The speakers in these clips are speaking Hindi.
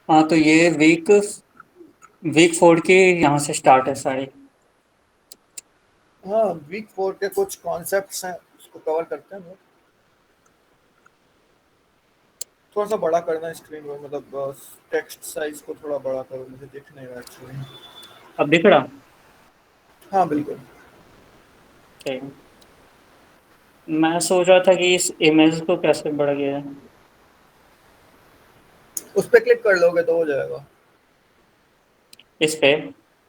हाँ, तो ये वीक वीक 4 की यहाँ से स्टार्ट है सारी। हाँ, वीक 4 के कुछ कॉन्सेप्ट्स हैं, उसको कवर करते हैं हम लोग। थोड़ा सा बड़ा करना स्क्रीन में, मतलब टेक्स्ट साइज को थोड़ा बड़ा करो, मुझे दिख नहीं रहा एक्चुअली। अब दिख रहा? हाँ बिल्कुल। ठीक है। मैं सोच रहा था कि इस इमेज को कैसे बढ़ गया है। उस पर क्लिक कर लोगे तो हो जाएगा। इस पे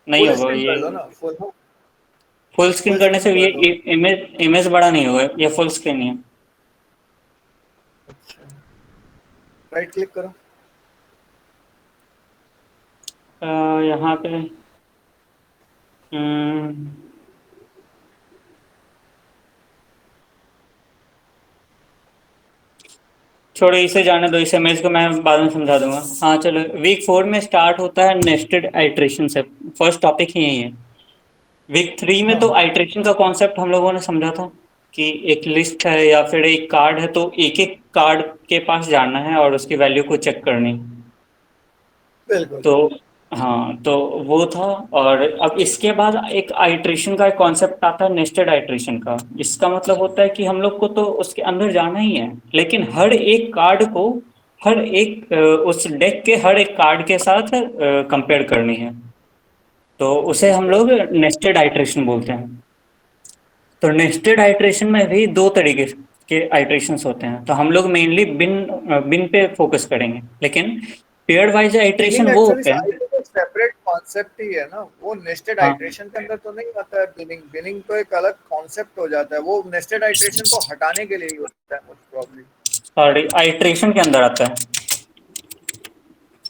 नहीं फुल होगा स्क्रीन ये। कर लो ना, फुल। फुल स्क्रीन फुल करने स्क्रीन से ये कर दो। इमेज इमेज बड़ा नहीं होगा, ये फुल स्क्रीन ही है। अच्छा, राइट क्लिक करो। अ, यहाँ पे हम्म, छोड़ो, इसे जाने दो, इस इमेज को मैं बाद में समझा दूंगा। हाँ चलो, वीक 4 में स्टार्ट होता है नेस्टेड आइट्रेशन से। फर्स्ट टॉपिक ही यही है। वीक 3 में हाँ तो हाँ आइट्रेशन का कॉन्सेप्ट हम लोगों ने समझा था कि एक लिस्ट है या फिर एक कार्ड है, तो एक एक कार्ड के पास जाना है और उसकी वैल्यू को चेक करनी। बिल्कुल। तो हाँ, तो वो था। और अब इसके बाद एक आइट्रेशन का एक कॉन्सेप्ट आता है, नेस्टेड आइट्रेशन का। इसका मतलब होता है कि हम लोग को तो उसके अंदर जाना ही है, लेकिन हर एक कार्ड को, हर एक उस डेक के हर एक कार्ड के साथ कंपेयर करनी है। तो उसे हम अच्छा, लोग नेस्टेड आइट्रेशन बोलते हैं। तो नेस्टेड आइट्रेशन में भी दो तरीके के आइट्रेशंस होते हैं, तो हम लोग मेनली बिन बिन पे फोकस करेंगे, लेकिन पेयर्ड वाइज बिनिंग आइट्रेशन वो एक्चुअली होते सारी हैं। तो सेपरेट कॉन्सेप्ट ही है ना, वो नेस्टेड हाँ, आइट्रेशन के अंदर तो नहीं आता है। बिनिंग बिनिंग तो एक अलग कॉन्सेप्ट हो जाता है, वो नेस्टेड आइट्रेशन को हटाने के लिए ही होता है मोस्ट प्रॉब्ली। सॉरी, आइट्रेशन के अंदर आता है।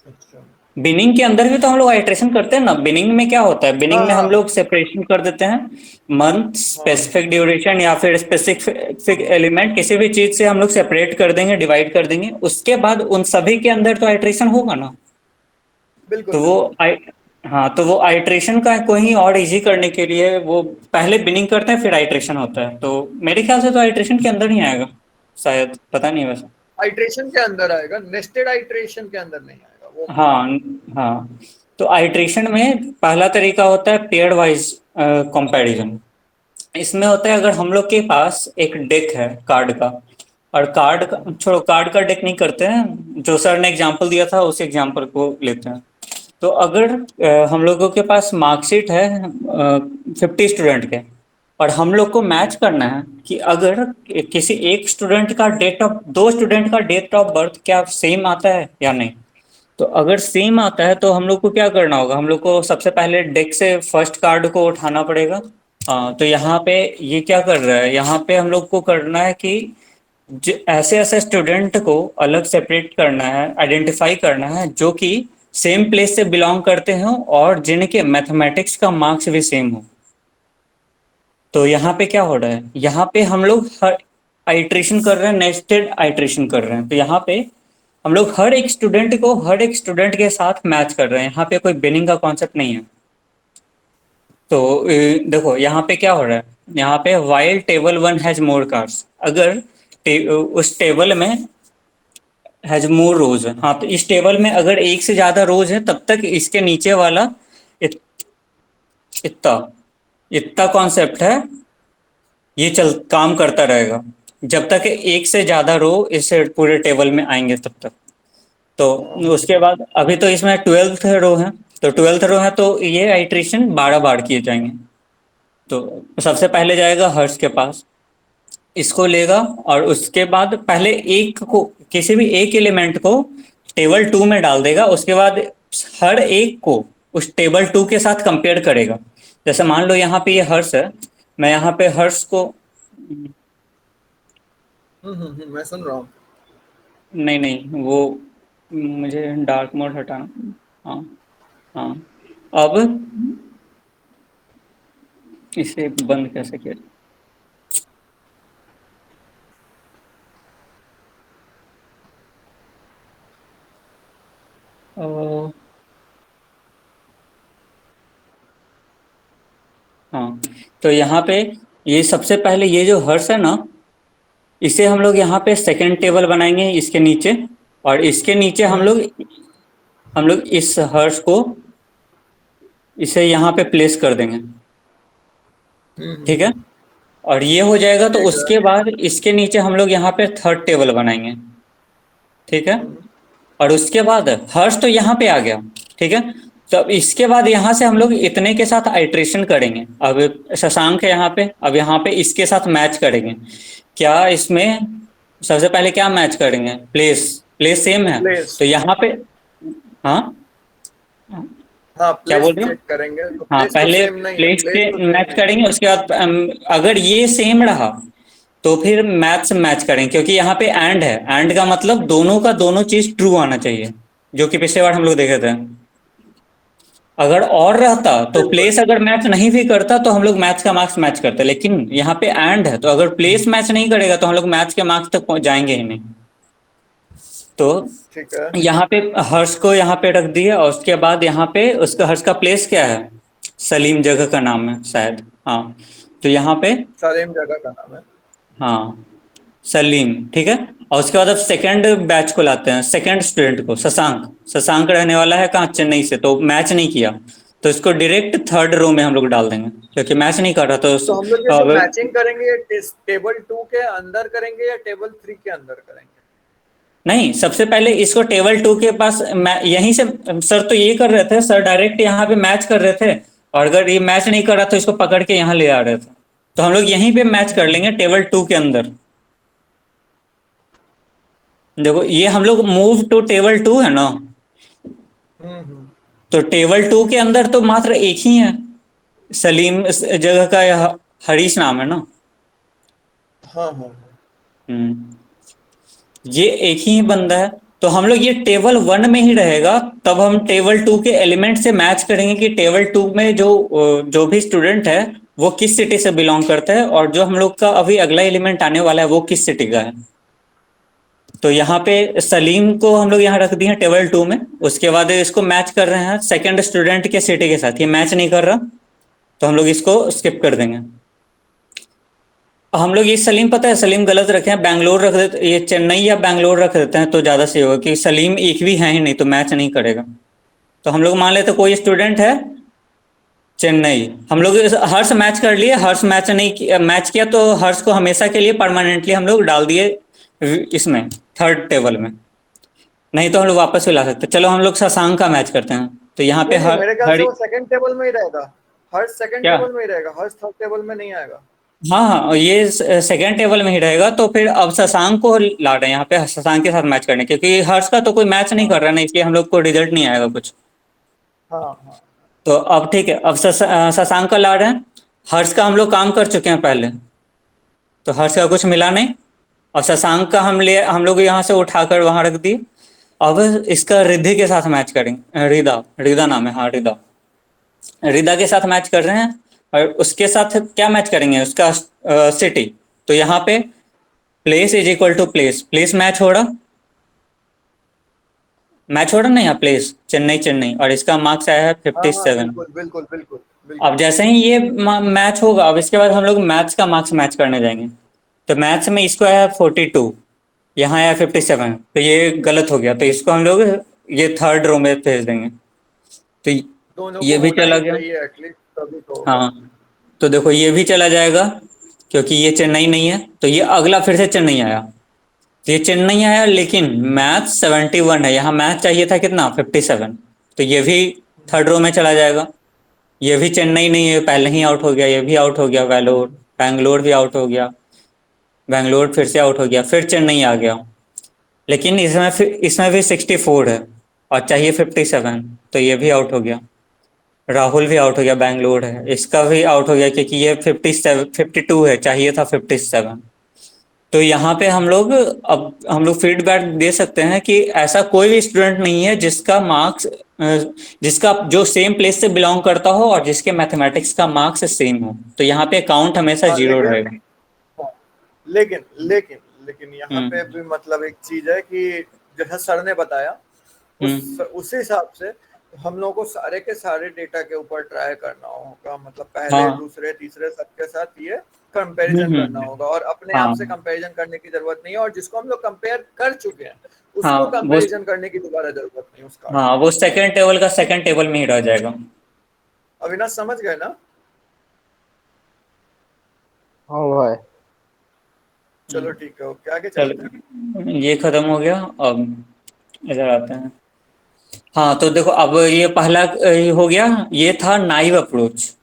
अच्छा। बिनिंग के अंदर भी तो हम लोग आइट्रेशन करते हैं ना। बिनिंग में क्या होता है, हाँ बिनिंग में हम हाँ लोग सेपरेशन कर देते हैं। मंथ, हाँ, स्पेसिफिक ड्यूरेशन या फिर स्पेसिफिक एलिमेंट, किसी भी चीज से हम लोग सेपरेट कर देंगे, डिवाइड कर देंगे, उसके बाद उन सभी के अंदर तो आइट्रेशन होगा ना। बिल्कुल तो वो बिल्कुल। आई हाँ, तो वो आइट्रेशन का कोई और इजी करने के लिए वो पहले बिनिंग करते हैं फिर आइट्रेशन होता है। तो मेरे ख्याल से तो आइट्रेशन के अंदर ही आएगा, शायद, पता नहीं वैसे। आइट्रेशन के अंदर आएगा, नेस्टेड आइट्रेशन के अंदर नहीं आएगा, वो मानता हूँ। हाँ हाँ। तो आइट्रेशन में पहला तरीका होता है पेयर वाइज कंपैरिजन। इसमें होता है, अगर हम लोग के पास एक डेक है कार्ड का, और कार्ड का छोड़ो, कार्ड का डेक नहीं करते हैं, जो सर ने एग्जांपल दिया था उस एग्जांपल को लेते हैं। तो अगर हम लोगों के पास मार्कशीट है 50 स्टूडेंट के, और हम लोग को मैच करना है कि अगर किसी एक स्टूडेंट का डेट ऑफ, दो स्टूडेंट का डेट ऑफ बर्थ क्या सेम आता है या नहीं। तो अगर सेम आता है तो हम लोग को क्या करना होगा, हम लोग को सबसे पहले डेक से फर्स्ट कार्ड को उठाना पड़ेगा। हाँ, तो यहाँ पे ये क्या कर रहा है, यहाँ पे हम लोग को करना है कि ऐसे ऐसे स्टूडेंट को अलग सेपरेट करना है, आइडेंटिफाई करना है, जो कि सेम प्लेस से बिलोंग करते हो और जिनके मैथमेटिक्स का मार्क्स भी सेम हो। तो यहाँ पे क्या हो रहा है, यहाँ पे हम लोग हर आइट्रेशन कर रहे हैं, नेस्टेड आइट्रेशन कर रहे हैं। तो यहाँ पे हम लोग हर एक स्टूडेंट को हर एक स्टूडेंट के साथ मैच कर रहे हैं, यहाँ पे कोई बिनिंग का कॉन्सेप्ट नहीं है। तो देखो यहाँ पे क्या हो रहा है, यहाँ पे while table one has more cards, अगर उस टेबल में हैज मोर रोज है, हाँ, तो इस टेबल में अगर एक से ज्यादा रोज है तब तक इसके नीचे वाला इत, इतना इतना कॉन्सेप्ट है, ये चल काम करता रहेगा जब तक एक से ज्यादा रो इस पूरे टेबल में आएंगे तब तक। तो उसके बाद अभी तो इसमें 12th रो है, तो 12th रो है तो ये आइट्रेशन 12 बार किए जाएंगे। तो सबसे पहले जाएगा हर्ष के पास, इसको लेगा, और उसके बाद पहले एक को, किसी भी एक एलिमेंट को टेबल टू में डाल देगा, उसके बाद हर एक को उस टेबल टू के साथ कंपेयर करेगा। जैसे मान लो यहाँ पे ये हर्ष है, मैं यहाँ पे हर्ष को, मैं सुन रहा हूँ। नहीं नहीं वो, मुझे डार्क मोड हटाना। हाँ हाँ। अब इसे बंद कैसे किया जाए? हाँ, तो यहाँ पे ये सबसे पहले ये जो हर्ष है ना, इसे हम लोग यहाँ पे सेकंड टेबल बनाएंगे इसके नीचे, और इसके नीचे हम हम्म, लोग हम लोग इस हर्ष को इसे यहाँ पे प्लेस कर देंगे। ठीक है, हम्म। और ये हो जाएगा तो ठीक है। उसके बाद इसके नीचे हम लोग यहाँ पे थर्ड टेबल बनाएंगे। ठीक है, हम्म। और उसके बाद हर्ष तो यहाँ पे आ गया। ठीक है, तो अब इसके बाद यहाँ से हम लोग इतने के साथ आइट्रेशन करेंगे। अब शशांक है यहाँ पे, अब यहाँ पे इसके साथ मैच करेंगे। क्या इसमें सबसे पहले क्या मैच करेंगे? प्लेस, प्लेस सेम है प्लेस। तो यहाँ पे, हाँ हाँ, क्या प्लेस बोल रहे हो? चेक करेंगे तो हाँ, प्लेस तो पहले सेम नहीं है, प्लेस प्लेस से तो सेम मैच नहीं है। करेंगे, उसके बाद अगर ये सेम रहा तो फिर मैथ से मैच करेंगे, क्योंकि यहाँ पे एंड है। एंड का मतलब दोनों का दोनों चीज ट्रू आना चाहिए, जो कि पिछले बार हम लोग देखे थे। अगर और रहता तो बिल्कुल। प्लेस अगर मैच नहीं भी करता तो हम लोग मैथ्स का मार्क्स मैच करते, लेकिन यहाँ पे एंड है तो अगर प्लेस मैच नहीं करेगा तो हम लोग मैथ्स के मार्क्स तक पहुंच जाएंगे ही नहीं। तो ठीक है। यहाँ पे हर्ष को यहाँ पे रख दिया, और उसके बाद यहाँ पे उसका हर्ष का प्लेस क्या है? सलीम जगह का नाम है शायद, हाँ। तो यहाँ पे, सालेम जगह का नाम है। हाँ, सलीम। ठीक है, और उसके बाद अब सेकंड बैच को लाते हैं, सेकंड स्टूडेंट को, शशांक। शशांक रहने वाला है कहाँ? चेन्नई से, तो मैच नहीं किया तो इसको डायरेक्ट थर्ड रो में हम लोग डाल देंगे, क्योंकि मैच नहीं कर रहा तो तो हम लोग ये जो अब मैचिंग करेंगे, टेबल 2 के अंदर करेंगे या टेबल 3 के अंदर करेंगे? नहीं, सबसे पहले इसको टेबल टू के पास यहीं से, सर तो ये कर रहे थे, सर डायरेक्ट यहाँ पे मैच कर रहे थे, और अगर ये मैच नहीं कर रहा तो इसको पकड़ के यहाँ ले आ रहे थे। तो हम लोग यहीं पे मैच कर लेंगे टेबल टू के अंदर। देखो ये हम लोग मूव टू टेबल टू है ना, हम्म। तो टेबल टू के अंदर तो मात्र एक ही है, सलीम इस जगह का, यह हरीश नाम है ना। हाँ हाँ हाँ। हम्म, ये एक ही बंदा है, तो हम लोग ये टेबल वन में ही रहेगा। तब हम टेबल टू के एलिमेंट से मैच करेंगे कि टेबल टू में जो भी स्टूडेंट है वो किस सिटी से बिलोंग करता है, और जो हम लोग का अभी अगला एलिमेंट आने वाला है वो किस सिटी का है। तो यहाँ पे सलीम को हम लोग यहाँ रख दिए टेबल टू में। उसके बाद इसको मैच कर रहे हैं सेकंड स्टूडेंट के सिटी के साथ, ये मैच नहीं कर रहा तो हम लोग इसको स्किप कर देंगे। हम लोग ये सलीम, पता है सलीम गलत रखे हैं, बैंगलोर रख देते, ये चेन्नई या बैंगलोर रख देते हैं तो ज्यादा सही होगा, कि सलीम एक भी है ही नहीं तो मैच नहीं करेगा। तो हम लोग मान लेते कोई स्टूडेंट है चेन्नई, हम लोग हर्ष मैच कर लिए, हर्ष मैच नहीं किया, मैच किया तो हर्ष को हमेशा के लिए परमानेंटली हम लोग डाल दिए इसमें, थर्ड टेबल में। नहीं तो हम लोग वापस भी ला सकते, चलो हम लोग शशांक का मैच करते हैं। तो यहाँ पे नहीं नहीं, मेरे ख्याल से हरी, वो सेकंड टेबल में ही रहेगा। हर्ष सेकंड क्या? टेबल में ही रहेगा, हर्ष थर्ड टेबल में नहीं आएगा। हाँ हाँ, ये सेकेंड टेबल में ही रहेगा। तो फिर अब शशांक को ला रहे हैं यहाँ पे शशांक के साथ मैच करने, क्योंकि हर्ष का तो कोई मैच नहीं हाँ कर रहा ना, इसलिए हम लोग को रिजल्ट नहीं आएगा कुछ। हाँ हाँ। तो अब ठीक है, अब शशांक का ला रहे हैं। हर्ष का हम लोग काम कर चुके हैं पहले, तो हर्ष का कुछ मिला नहीं। और शशांक का हम लोग यहाँ से उठाकर वहां रख दिए। अब इसका रिद्धि के साथ मैच करेंगे, रिदा, रिदा नाम है, हाँ रिदा। रिदा के साथ मैच कर रहे हैं, और उसके साथ क्या मैच करेंगे? उसका सिटी। तो यहाँ पे place is equal to place, place match हो रहा ना यहाँ, प्लेस चेन्नई चेन्नई, और इसका मार्क्स आया है हाँ फिफ्टी हाँ, सेवन बिल्कुल बिल्कुल बिल्कुल अब बिल्कुल। जैसे ही ये मैच होगा, अब इसके बाद हम लोग मैथ्स का मार्क्स मैच करने जाएंगे। तो मैथ्स में इसको आया 42, यहाँ आया 57, तो ये गलत हो गया, तो इसको हम लोग ये थर्ड रो में भेज देंगे। तो दोनों ये को भी होना चला ही गया। चाहिए एटलीस्ट, तभी तो होगा। हाँ, तो देखो ये भी चला जाएगा, क्योंकि ये चेन्नई नहीं है, तो ये अगला फिर से चेन्नई आया। तो ये चेन्नई आया, लेकिन मैथ 71 है, यहाँ मैथ चाहिए था कितना? 57, तो ये भी थर्ड रो में चला जाएगा। ये भी चेन्नई नहीं है, पहले ही आउट हो गया, ये भी आउट हो गया, वैलोर, बैंगलोर भी आउट हो गया, बैंगलोर फिर से आउट हो गया, फिर चेन्नई आ गया। लेकिन इसमें भी 64 है, और चाहिए 57, तो ये भी आउट हो गया। राहुल भी आउट हो गया, बैंगलोर है, इसका भी आउट हो गया, क्योंकि ये 52 है, चाहिए था 57। तो यहाँ पे हम लोग, अब हम लोग फीडबैक दे सकते हैं कि ऐसा कोई भी स्टूडेंट नहीं है जिसका मार्क्स, जिसका जो सेम प्लेस से बिलोंग करता हो और जिसके मैथमेटिक्स का मार्क्स सेम हो, तो यहाँ पे काउंट हमेशा हाँ जीरो लेकिन, रहेगा। हाँ, लेकिन लेकिन लेकिन यहाँ पे हम्म। भी मतलब एक चीज है कि जैसा सर ने बताया, हम्म। उस हिसाब से हम लोगों को सारे के सारे डेटा के ऊपर ट्राई करना होगा, मतलब पहले हाँ। दूसरे तीसरे सबके साथ ये कंपैरिजन करना होगा, और अपने आप से हाँ। कंपैरिजन करने की जरूरत नहीं है, और जिसको हम लोग कंपेयर कर चुके हैं उसको हाँ वो कंपैरिजन करने की दोबारा जरूरत नहीं उस कार्ड हाँ, से। वो सेकंड टेबल का सेकंड टेबल में ही रह जाएगा। अविनाश समझ गए ना? हाँ भाई। चलो ठीक है, ओके आगे चल, चलते हैं। ये खत्म हो गया। अब इधर आते हैं। हाँ तो देखो, अब ये पहला हो गया। ये था नाइव अप्रोच,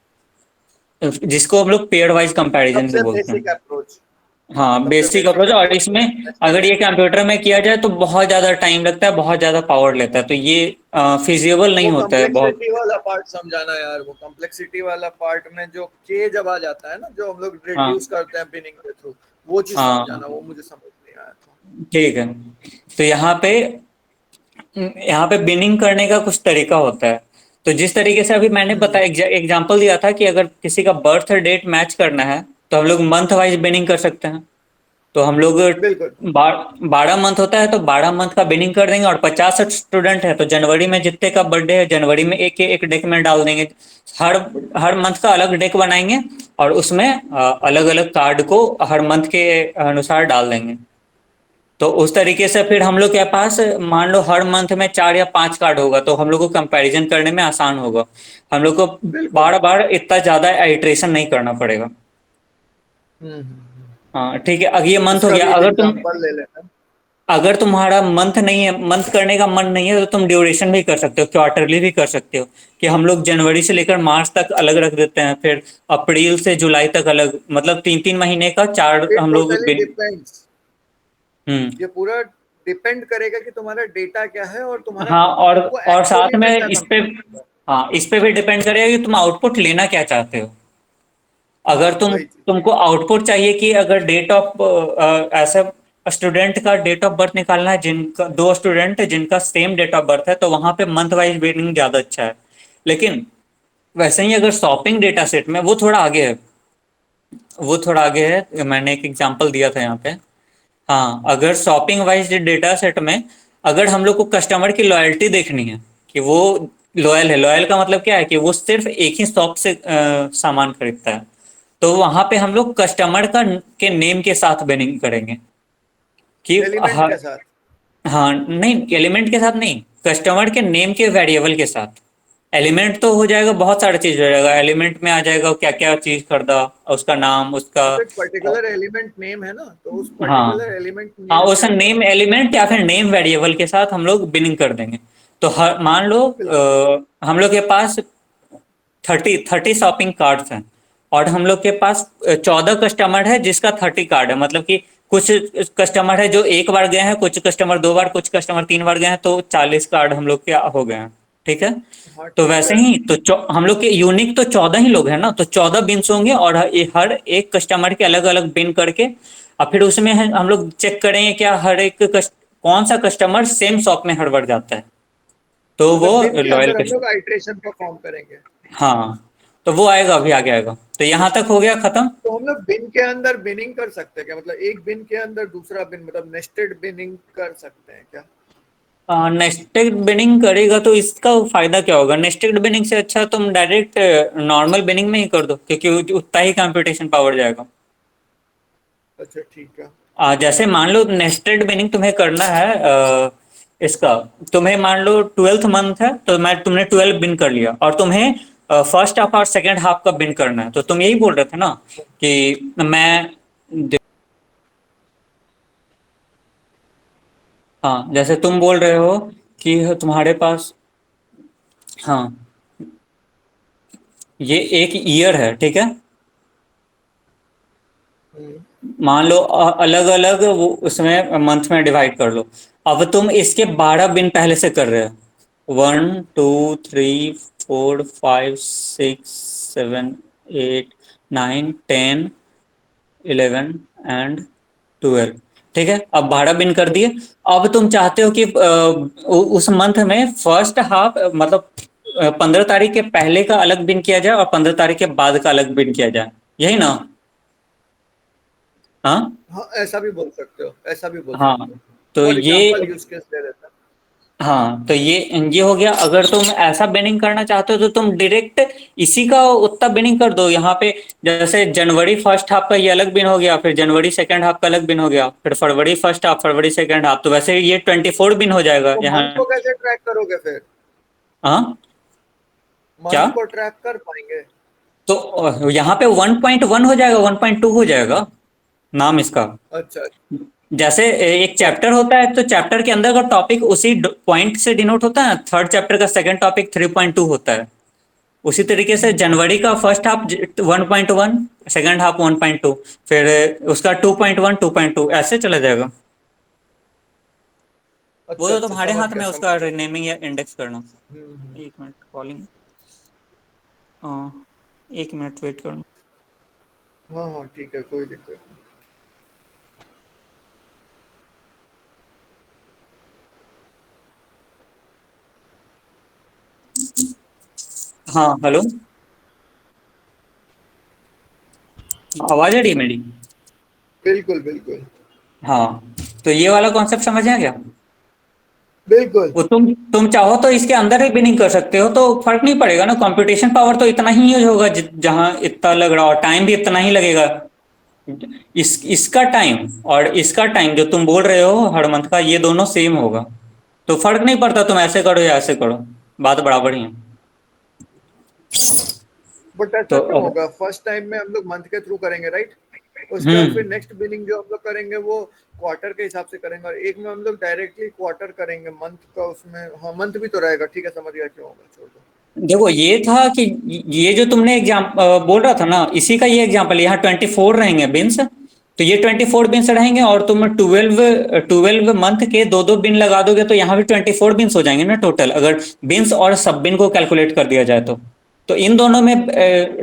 जिसको हम लोग पेयर वाइज कंपैरिजन भी सबसे बोलते हैं। Basic approach. हाँ, सबसे बेसिक बेसिक अप्रोच। और अप्रोच इसमें नेस्टेड अगर ये कंप्यूटर में किया जाए तो बहुत ज़्यादा टाइम लगता है, बहुत ज़्यादा पावर लेता है, तो ये फिजिबल नहीं वो होता है बहुत। कॉम्प्लेक्सिटी वाला पार्ट समझाना यार, वो कॉम्प्लेक्सिटी वाला पार्ट में जो के जब आ जाता है ना, जो हम लोग हाँ। रिड्यूस करते हैं बिनिंग के थ्रू, वो चीज हाँ समझाना, वो मुझे समझ नहीं आया था। ठीक है। तो यहाँ पे बिनिंग करने का कुछ तरीका होता है। तो जिस तरीके से अभी मैंने हम्म। बताया, एग्जांपल दिया था कि अगर किसी का बर्थ डेट मैच करना है तो हम लोग मंथ वाइज बिनिंग कर सकते हैं। तो हम लोग बिल्कुल। 12 मंथ होता है तो 12 मंथ का बिनिंग कर देंगे, और 50 स्टूडेंट है तो जनवरी में जितने का बर्थडे है जनवरी में एक एक डेक में डाल देंगे। हर हर मंथ का अलग डेक बनाएंगे, और उसमें अलग अलग कार्ड को हर मंथ के अनुसार डाल देंगे। तो उस तरीके से फिर हम लोग के पास मान लो हर मंथ में 4 या 5 कार्ड होगा, तो हम लोग को कंपैरिजन करने में आसान होगा। हम लोग को बिल्कुल। बार बार इतना ज्यादा आइट्रेशन नहीं करना पड़ेगा। हम्म। हाँ ठीक है, अब ये मंथ हो इसका गया। भी एक एग्जांपल ले लेना। अगर तुम्हारा मंथ नहीं है, मंथ करने का मन नहीं है, तो तुम ड्यूरेशन भी कर सकते हो, क्वार्टरली भी कर सकते हो। कि हम लोग जनवरी से लेकर मार्च तक अलग रख देते हैं, फिर अप्रैल से जुलाई तक अलग, मतलब 3 3 महीने का चार इट हम लोग टोटली डिपेंड्स। हम्म। ये पूरा डिपेंड करेगा कि तुम्हारा डेटा क्या है और तुम्हारा हाँ, तुमको और साथ एक्चुअली में में क्या इस पे, कंपेयर करना है। हाँ इस पे भी डिपेंड करेगा कि तुम आउटपुट लेना क्या चाहते हो। हाँ अगर वही चीज। तुमको आउटपुट चाहिए कि अगर डेट ऑफ ऐसा स्टूडेंट का डेट ऑफ बर्थ निकालना है, जिनका दो स्टूडेंट जिनका सेम डेट ऑफ बर्थ है, तो वहां पे मंथ वाइज वेटिंग ज्यादा अच्छा है। लेकिन वैसे ही अगर शॉपिंग डेटा सेट में, वो थोड़ा आगे है, वो थोड़ा आगे है, मैंने एक एग्जांपल दिया था यहाँ पे। हाँ, अगर शॉपिंग वाइज डेटा सेट में अगर हम लोग को कस्टमर की लॉयल्टी देखनी है कि वो लॉयल है, लॉयल का मतलब क्या है कि वो सिर्फ एक ही शॉप से सामान खरीदता है, तो वहां पे हम लोग कस्टमर का के नेम के साथ बिलिंग करेंगे कि एलिमेंट हाँ। के साथ। हाँ नहीं, एलिमेंट के साथ नहीं, कस्टमर के नेम के वेरिएबल के साथ। एलिमेंट तो हो जाएगा, बहुत सारी चीज हो जाएगा, एलिमेंट में आ जाएगा क्या क्या चीज खरीदा, उसका नाम, उसका। हाँ तो एक पर्टिकुलर एलिमेंट नेम है ना, तो उस हाँ। पर्टिकुलर एलिमेंट हाँ, नेम उस के ऊपर। नेम एलिमेंट या फिर नेम वेरिएबल के साथ हम लोग बिनिंग कर देंगे। तो हर मान लो बिल्कुल। हम लोग के पास 30 शॉपिंग कार्ड्स हैं, और हम लोग के पास 14 कस्टमर है जिसका 30 कार्ड है, मतलब कि कुछ कस्टमर है जो एक बार गए हैं, कुछ कस्टमर 2 बार, कुछ कस्टमर 3 बार गए हैं, तो 40 कार्ड हम लोग के हो गए हैं। ठीक है। हाँ तो ठीक वैसे है। ही तो हम लोग के यूनिक तो 14 ही लोग हैं ना, तो 14 बिन्स होंगे, और हर एक कस्टमर के अलग अलग बिन करके, और फिर उसमें हम लोग चेक करेंगे क्या हर एक कौन सा कस्टमर सेम शॉप में हर बार जाता है, तो वो मतलब बिन के लॉयल अंदर हम कस्टमर। लोग आइट्रेशन परफॉर्म करेंगे। हाँ, तो वो आएगा, अभी आगे आएगा। तो यहाँ तक हो गया खत्म। तो हम लोग बिन के अंदर बिनिंग कर सकते हैं क्या, मतलब एक बिन के अंदर दूसरा बिन, मतलब नेस्टेड बिनिंग कर सकते हैं क्या? नेस्टेड बिनिंग करेगा तो इसका फायदा क्या होगा? नेस्टेड बिनिंग से अच्छा तुम डायरेक्ट नॉर्मल बिनिंग में ही कर दो, क्योंकि उतना ही कंप्यूटेशन पावर जाएगा। अच्छा ठीक है। जैसे मान लो नेस्टेड बिनिंग तुम्हें करना है, इसका, तुम्हें मान लो 12th मंथ है, तो तुमने 12 बिन कर लिया, और तुम्हें फर्स्ट हाफ और सेकेंड हाफ का बिन करना है, तो तुम यही बोल रहे थे ना कि मैं, हाँ जैसे तुम बोल रहे हो कि तुम्हारे पास, हाँ ये एक ईयर है, ठीक है। हम्म। मान लो अलग अलग वो उसमें मंथ में डिवाइड कर लो। अब तुम इसके 12 बिन पहले से कर रहे हो, 1 2 3 4 5 6 7 8 9 10 11 एंड 12। ठीक है, अब 12 बिन कर दिए। अब तुम चाहते हो कि उस मंथ में फर्स्ट हाफ, मतलब 15 तारीख के पहले का अलग बिन किया जाए और 15 तारीख के बाद का अलग बिन किया जाए, यही ना? हाँ। हाँ ऐसा भी बोल सकते हो, ऐसा भी बोल हाँ सकते हो। तो फॉर ये, एग्जाम्पल यूज केस ले लेते हैं। हाँ, तो ये हो गया। अगर तुम ऐसा बिनिंग करना चाहते हो तो तुम डायरेक्ट इसी का उतना बिनिंग कर दो यहाँ पे। जैसे जनवरी फर्स्ट हाफ का ये अलग बिन हो गया, फिर जनवरी सेकंड हाफ का अलग बिन हो गया, फिर फरवरी फर्स्ट हाफ, फरवरी सेकंड हाफ, तो वैसे ये 24 बिन हो जाएगा तो यहाँ। मंथ को कैसे ट्रैक करोगे फिर? हाँ, क्या? मंथ को ट्रैक कर पाएंगे? तो यहाँ पे 1.1 हो जाएगा, 1.2 हो जाएगा नाम इसका। अच्छा। जैसे एक चैप्टर होता है तो चैप्टर के अंदर का टॉपिक उसी पॉइंट से डिनोट होता है, थर्ड चैप्टर का सेकंड टॉपिक 3.2 होता है। उसी तरीके से जनवरी का फर्स्ट हाफ 1.1, सेकंड हाफ 1.2, फिर उसका 2.1 2.2 ऐसे चला जाएगा। वो अच्छा तो अच्छा, तुम्हारे समझ हाथ गया में समझ उसका गया। नेमिंग या इंडेक्स करना। हम्म। एक मिनट कॉलिंग, एक मिनट वेट करना। हाँ हाँ ठीक है, कोई दिक्कत नहीं। हाँ, हेलो, आवाज आ रही है मेरी? बिल्कुल बिल्कुल। हाँ, तो ये वाला कॉन्सेप्ट समझ आ गया। बिल्कुल। वो तुम चाहो तो इसके अंदर ही बिनिंग कर सकते हो, तो फर्क नहीं पड़ेगा ना। कंप्यूटेशन पावर तो इतना ही यूज होगा जहां इतना लग रहा हो, टाइम भी इतना ही लगेगा। इसका टाइम और इसका टाइम जो तुम बोल रहे हो हर मंथ का, ये दोनों सेम होगा। तो फर्क नहीं पड़ता तुम ऐसे करो या ऐसे करो, बात बराबर ही है। बट तो ऐसा क्यों अब होगा? फर्स्ट टाइम में हम लोग मंथ के थ्रू करेंगे, राइट? उसके बाद हम्म फिर नेक्स्ट बिलिंग जो हम लोग करेंगे वो क्वार्टर के हिसाब से करेंगे, और एक में हम लोग डायरेक्टली क्वार्टर करेंगे मंथ का। उसमें हाँ मंथ भी तो रहेगा, ठीक है, समझ गया क्यों होगा, छोड़ दो। देखो, ये था कि ये जो तुमने एग्जाम बोल रहा था ना, इसी का ये एग्जाम्पल। यहाँ 24 रहेंगे बिन्स, तो ये 24 बिन्स रहेंगे, और तुम 12 मंथ के दो दो बिन लगा दोगे तो यहाँ भी 24 बिन्स हो जाएंगे ना टोटल, अगर बिन्स और सब बिन को कैलकुलेट कर दिया जाए तो इन दोनों में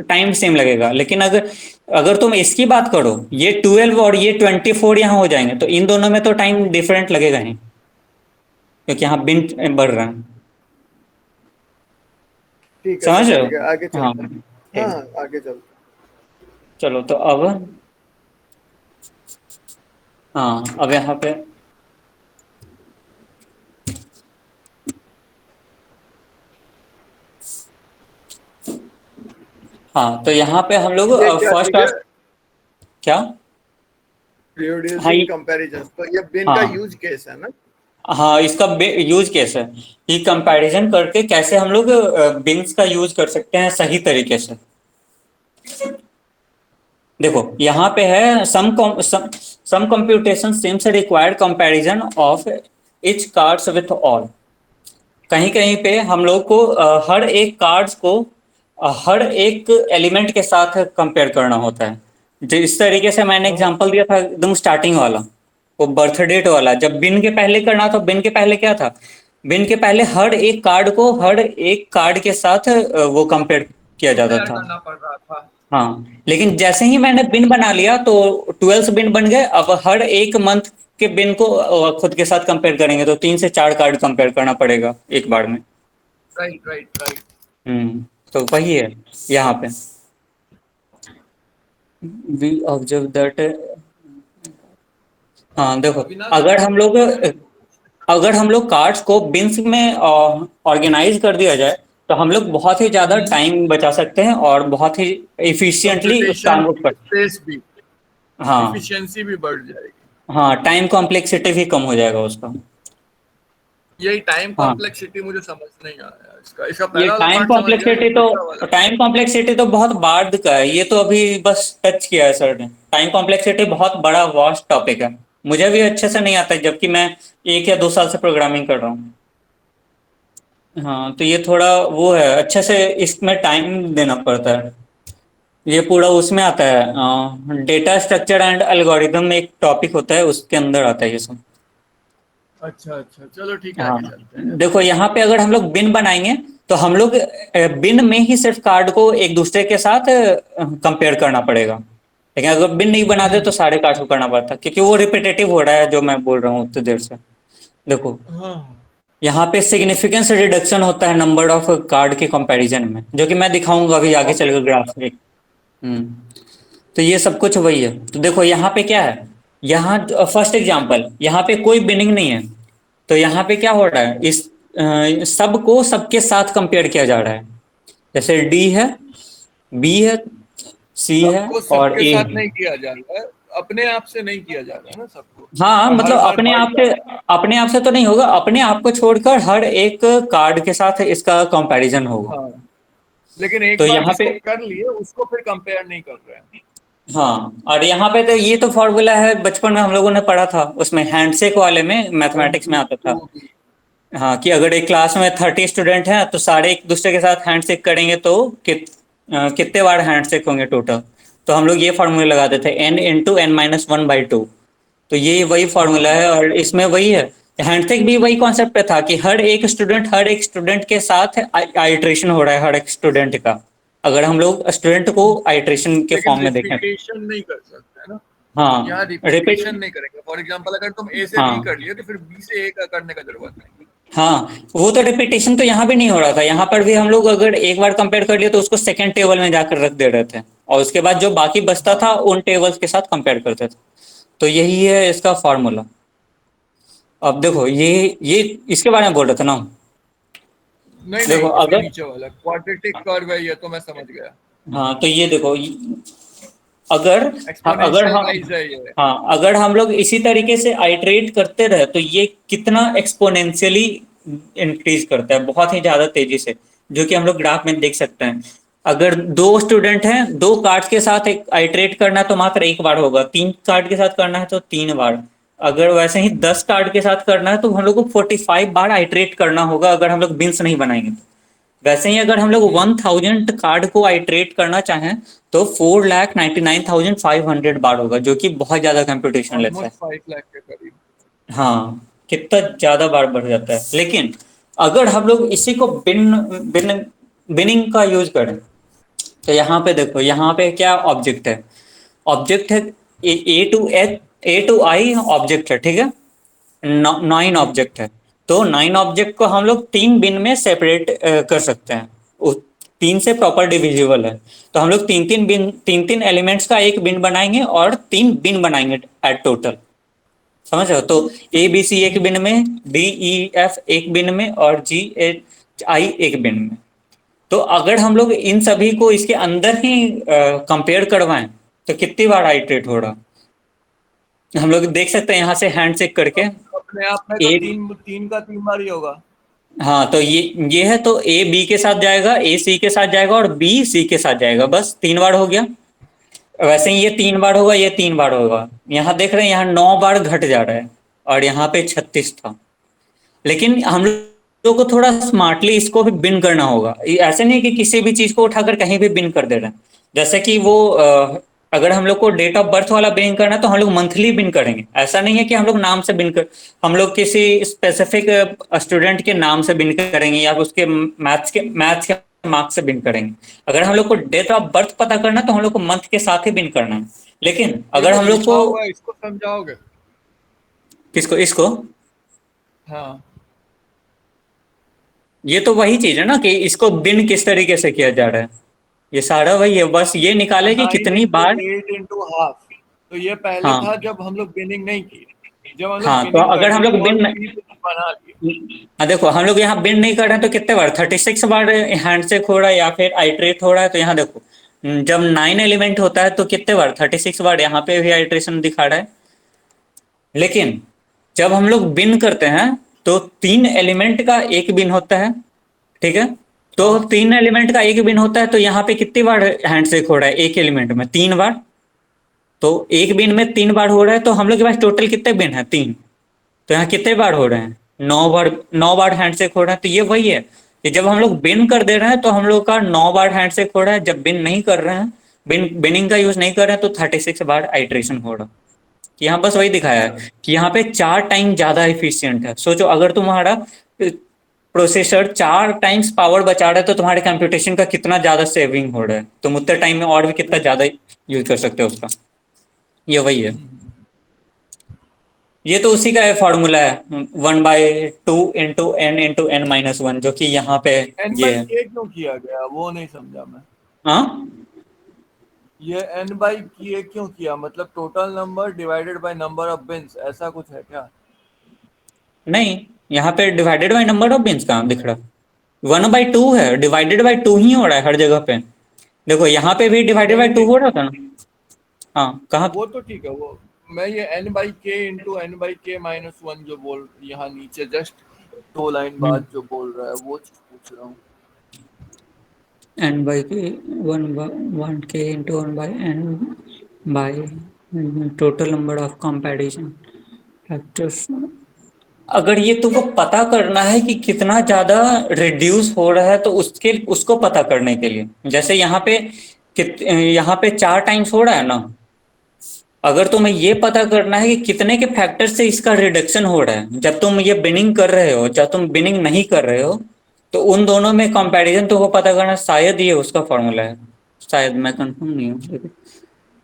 टाइम सेम लगेगा। लेकिन अगर अगर तुम इसकी बात करो, ये 12 और ये 24 यहाँ हो जाएंगे, तो इन दोनों में तो टाइम डिफरेंट लगेगा ही, क्योंकि यहाँ बिन बढ़ रहा है। ठीक है, समझ समझ रहे हो? गया, आगे हाँ, चलते हैं। हाँ ठीक। हाँ, आगे चलते चलो, तो अब हाँ, अब यहाँ पे हाँ, तो यहाँ पे हम लोग हैं। ये क्या फर्स्ट चीज है? और क्या? हाँ, रिड्यूसिंग कंपैरिजन, तो ये बिन का हाँ, यूज केस है ना? हाँ, इसका यूज कैसे है कि कंपैरिजन करके कैसे हम लोग बिन्स का यूज कर सकते हैं सही तरीके से। देखो, यहाँ पे है some computation seems required comparison of each cards with all. कहीं कहीं पे हम लोग को हर एक कार्ड्स को हर एक एलिमेंट के साथ कंपेयर करना होता है। जो इस तरीके से मैंने हाँ एग्जांपल दिया था एकदम स्टार्टिंग वाला, वो बर्थ डेट वाला। जब बिन के पहले करना था, बिन के पहले क्या था? बिन के पहले हर एक कार्ड को हर एक कार्ड के साथ वो कंपेयर किया जाता कंपेयर था। करना पड़ रहा था। हाँ, लेकिन जैसे ही मैंने बिन बना लिया तो 12 बिन बन गए। अब हर एक मंथ के बिन को खुद के साथ कंपेयर करेंगे तो 3 से 4 कार्ड कंपेयर करना पड़ेगा एक बार में। Right right right. तो वही है यहाँ पे। वी ऑब्जर्व दैट, हाँ देखो, बिना अगर हम लोग कंपेयर। अगर हम लोग कार्ड्स को बिन्स में ऑर्गेनाइज कर दिया जाए तो हम लोग बहुत ही ज्यादा टाइम बचा सकते हैं और बहुत ही इफिशिएंटली उस कंप्यूटेशन काम को कर। स्पेस भी, हाँ, इफिशिएंसी भी बढ़ जाएगी। हाँ, टाइम कॉम्प्लेक्सिटी भी कम हो जाएगा उसका। यही टाइम हाँ, कॉम्प्लेक्सिटी मुझे समझ नहीं आया इसका। इसका ये पहला वाला टाइम पार्ट समझ गया, कॉम्प्लेक्सिटी लेकिन तो दूसरा वाला। बहुत बाद का है। ये तो अभी बस टच किया है सर ने। टाइम कॉम्प्लेक्सिटी बहुत बड़ा वास्ट टॉपिक है, मुझे भी अच्छे से नहीं आता जबकि मैं 1 या 2 साल से प्रोग्रामिंग कर रहा हूँ। हाँ, तो ये थोड़ा वो है, अच्छे से इसमें टाइम देना पड़ता है। ये पूरा उसमें आता है, डेटा स्ट्रक्चर एंड एल्गोरिदम एक टॉपिक होता है, उसके अंदर आता है ये सब। अच्छा अच्छा, चलो ठीक है, हाँ, आगे चलते हैं। देखो, यहाँ पे अगर हम लोग बिन बनाएंगे तो हम लोग बिन में ही सिर्फ कार्ड को एक दूसरे के साथ कंपेयर करना पड़ेगा। लेकिन अगर बिन नहीं बना दे तो सारे कार्ड को करना पड़ता है, क्योंकि वो रिपीटेटिव हो रहा है जो मैं बोल रहा हूँ उतनी देर से। देखो, हाँ। यहाँ पे सिग्निफिकेंस रिडक्शन होता है नंबर ऑफ कार्ड के कंपैरिजन में, जो कि मैं दिखाऊंगा अभी आगे चलकर ऑब्वियसली। ग्राफ में। तो ये सब कुछ वही है। तो देखो यहाँ पे क्या है, यहाँ फर्स्ट एग्जांपल, यहाँ पे कोई बिनिंग नहीं है। तो यहाँ पे क्या हो रहा है, इस सबको सबके साथ कंपेयर किया जा रहा है। जैसे डी है, बी है, सी है सबको और सबके ए साथ है। नहीं किया जा रहा है, अपने आप से नहीं किया जा रहा है ना सबको, हाँ और हर मतलब बार अपने बढ़ आप जा से, रहा अपने आप से तो नहीं होगा, अपने आप को छोड़कर हर एक कार्ड के साथ इसका कंपैरिजन होगा। है। हाँ, लेकिन तो एक बार यहाँ पे, जिसको कर लिए उसको फिर कंपेयर नहीं कर रहे हैं। हाँ और यहाँ पे तो ये तो फॉर्मूला है, बचपन में हम लोगों ने पढ़ा था, उसमें हैंडशेक वाले में वन मैथमेटिक्स में बी आता था। To be. हाँ कि अगर एक क्लास में 30 स्टूडेंट हैं तो सारे एक दूसरे के साथ हैंडशेक करेंगे तो कितने बार हैंडशेक होंगे टोटल। तो हम लोग ये फॉर्मूला लगाते थे, n into n minus one by two. तो ये वही फॉर्मूला हाँ है और इसमें वही है। हैंडशेक भी वही कॉन्सेप्ट पे था कि हर एक स्टूडेंट के साथ आइट्रेशन हो रहा है, हर एक स्टूडेंट का। अगर हम लोग स्टूडेंट को आइट्रेशन के लेकिन फॉर्म में देखें। रिपीटेशन नहीं कर सकते है ना, यहाँ हाँ रिपीट, रिपीटेशन नहीं करेंगे। फॉर एग्जांपल अगर तुम ए से बी हाँ कर लिए तो फिर बी से ए का करने का जरूरत नहीं। हाँ वो तो रिपीटेशन तो यहाँ भी नहीं हो रहा था, यहाँ पर भी हम लोग अगर एक बार कंपेयर कर लिए तो उसको सेकंड टेबल में जाकर रख दे रहे थे और उसके बाद जो बाकी बचता था हाँ उन टेबल्स के साथ कंपेयर करते थे। तो यही है इसका फॉर्मूला। अब देखो ये इसके बारे में बोल रहे थे ना। नहीं देखो नहीं, इसके अगर, नीचे वाला क्वाड्रेटिक कर्व है ये तो मैं समझ गया। हाँ तो ये देखो अगर, अगर एक्सपोनेंशियल हम, राइज है ये। हाँ अगर हम लोग इसी तरीके से आइटरेट करते रहे तो ये कितना एक्सपोनेंशियली इंक्रीज करता है, बहुत ही ज्यादा तेजी से, जो कि हम लोग ग्राफ में देख सकते हैं। अगर दो स्टूडेंट हैं, दो कार्ड के साथ एक आइटरेट करना है तो मात्र एक बार होगा, तीन कार्ड के साथ करना है तो तीन बार। अगर वैसे ही 10 कार्ड के साथ करना है तो हम लोग को 45 बार आइटरेट करना होगा, अगर हम लोग बिन्स नहीं बनाएंगे तो। वैसे ही अगर हम लोग 1000 कार्ड को आइटरेट करना चाहें तो 4,99,500 बार होगा, जो कि बहुत ज्यादा कंप्यूटेशन लेता है। ऑलमोस्ट 5 लाख के करीब। हाँ कितना ज्यादा बार बढ़ जाता है। लेकिन अगर हम लोग इसी को बिन बिनिंग का यूज करें तो यहाँ पे देखो, यहाँ पे क्या ऑब्जेक्ट है, ऑब्जेक्ट है ए टू आई ऑब्जेक्ट है, ठीक है। 9 ऑब्जेक्ट है। तो 9 ऑब्जेक्ट को हम लोग 3 बिन में सेपरेट कर सकते हैं। उस 3 से प्रॉपर डिविजिबल है। तो हम लोग तीन तीन एलिमेंट्स का एक बिन बनाएंगे और 3 बिन बनाएंगे एट टोटल। समझ रहे हो? तो ए बी सी एक बिन में, डी ई एफ एक बिन में और जी एच आई एक बिन में। तो अगर हम लोग इन सभी को इसके अंदर ही कंपेयर करवाएं तो कितनी बार आइटरेट हो रहा, हम लोग देख सकते हैं यहाँ से हैंड चेक करके। अपने आप में तो एक, तीन तीन का 3 बार ही होगा। हाँ तो ये है, तो ए बी के साथ जाएगा, ए सी के साथ जाएगा और बी सी के साथ जाएगा, बस 3 बार हो गया। वैसे ही ये 3 बार होगा, ये 3 बार होगा। यहाँ देख रहे हैं, यहाँ 9 बार घट जा रहा है और यहाँ पे 36 था। लेकिन हम लोग को थोड़ा स्मार्टली इसको भी बिन करना होगा। ऐसे नहीं कि किसी भी चीज को उठाकर कहीं भी बिन कर दे रहे हैं। जैसे कि वो अगर हम लोग को डेट ऑफ बर्थ वाला बिन करना है तो हम लोग मंथली बिन करेंगे। ऐसा नहीं है कि हम लोग नाम से बिन कर, हम लोग किसी स्पेसिफिक स्टूडेंट के नाम से बिन करेंगे या उसके मैथ्स के मार्क्स से बिन करेंगे। अगर हम लोग को डेट ऑफ बर्थ पता करना है तो हम लोग को मंथ के साथ ही बिन करना है। लेकिन ये अगर जो हम लोग लिखा को, हुआ है इसको समझाओगे? किसको, इसको, हाँ, ये तो वही चीज है ना कि इसको बिन किस तरीके से किया जा रहा है। ये सारा वही है, बस ये निकाले कि नाइन कितनी इंटू बार। Eight into half. तो ये पहले हाँ था जब हम लोग बिनिंग नहीं की। जब हम लोग हाँ तो बिनिंग कर अगर हम लिए लोग और बिन, पी बना लिए। हाँ देखो हम लोग यहाँ बिन नहीं कर रहे हैं तो कितने बार, 36 बार हैंडशेक हो रहा है या फिर आइट्रेट हो रहा है। तो यहाँ देखो, जब 9 एलिमेंट होता है तो कितने बार, 36 बार यहाँ पे भी आइट्रेशन दिखा रहा है। लेकिन जब हम लोग बिन करते हैं तो 3 एलिमेंट का एक बिन होता है, ठीक है। तो हाँ 3 एलिमेंट का एक बिन होता है तो यहाँ पे कितनी बार हैंडशेक हो रहा है, एक एलिमेंट में 3 बार। तो एक बिन में 3 बार हो रहा है तो हम लोग के पास टोटल कितने बिन है, 3। तो यहाँ कितने बार हो रहे हैं, 9 बार। 9 बार हैंडशेक हो रहा है। तो ये वही है कि जब हम लोग बिन कर दे रहे हैं तो हम लोग का 9 बार हैंडशेक हो रहा है, जब बिन नहीं कर रहे हैं, बिनिंग का यूज नहीं कर रहे हैं तो 36 बार आइट्रेशन हो रहा है। यहाँ बस वही दिखाया अच्छा। है कि यहाँ पे 4 टाइम ज्यादा इफिशियंट है। सोचो अगर तुम्हारा प्रोसेसर 4 टाइम्स पावर बचा रहा है तो तुम्हारे कंप्यूटेशन का कितना ज्यादा सेविंग हो रहा है, तुम उतने टाइम में और भी कितना ज्यादा यूज कर सकते हो उसका। ये वही है। ये तो उसी का है, फॉर्मूला है 1/2 इंटू एन जो कि यहाँ पे एन ये बाई है। के क्यों किया गया वो नहीं समझा मैं। हाँ ये एन बाई के क्यों किया, मतलब total number divided by number of beans, ऐसा कुछ है क्या? नहीं, यहाँ पे divided by number of beans कहाँ दिख रहा? 1/2 है, डिवाइडेड बाई 2 ही हो रहा है हर जगह पे। देखो यहाँ पे भी डिवाइडेड बाई नहीं 2 नहीं, हो रहा था ना। हाँ कहाँ वो तो ठीक है। वो मैं ये n/k × n/k-1 जो बोल यहाँ नीचे जस्ट 2 लाइन पे? बाद जो बोल रहा है वो चीज पूछ रहा हूँ। एन बाई के, 1 के × 1/n by total number of comparison factors. अगर ये तुमको पता करना है कि कितना ज्यादा रिड्यूस हो रहा है, तो उसके उसको पता करने के लिए, जैसे यहाँ पे 4 टाइम्स हो रहा है ना, अगर तुम्हें ये पता करना है कि कितने के फैक्टर से इसका रिडक्शन हो रहा है जब तुम ये बिनिंग कर रहे हो, जब तुम बिनिंग नहीं कर रहे हो, तो उन दोनों में कंपैरिजन तुमको पता करना, शायद ये उसका फॉर्मूला है। शायद, मैं कंफर्म नहीं हूँ।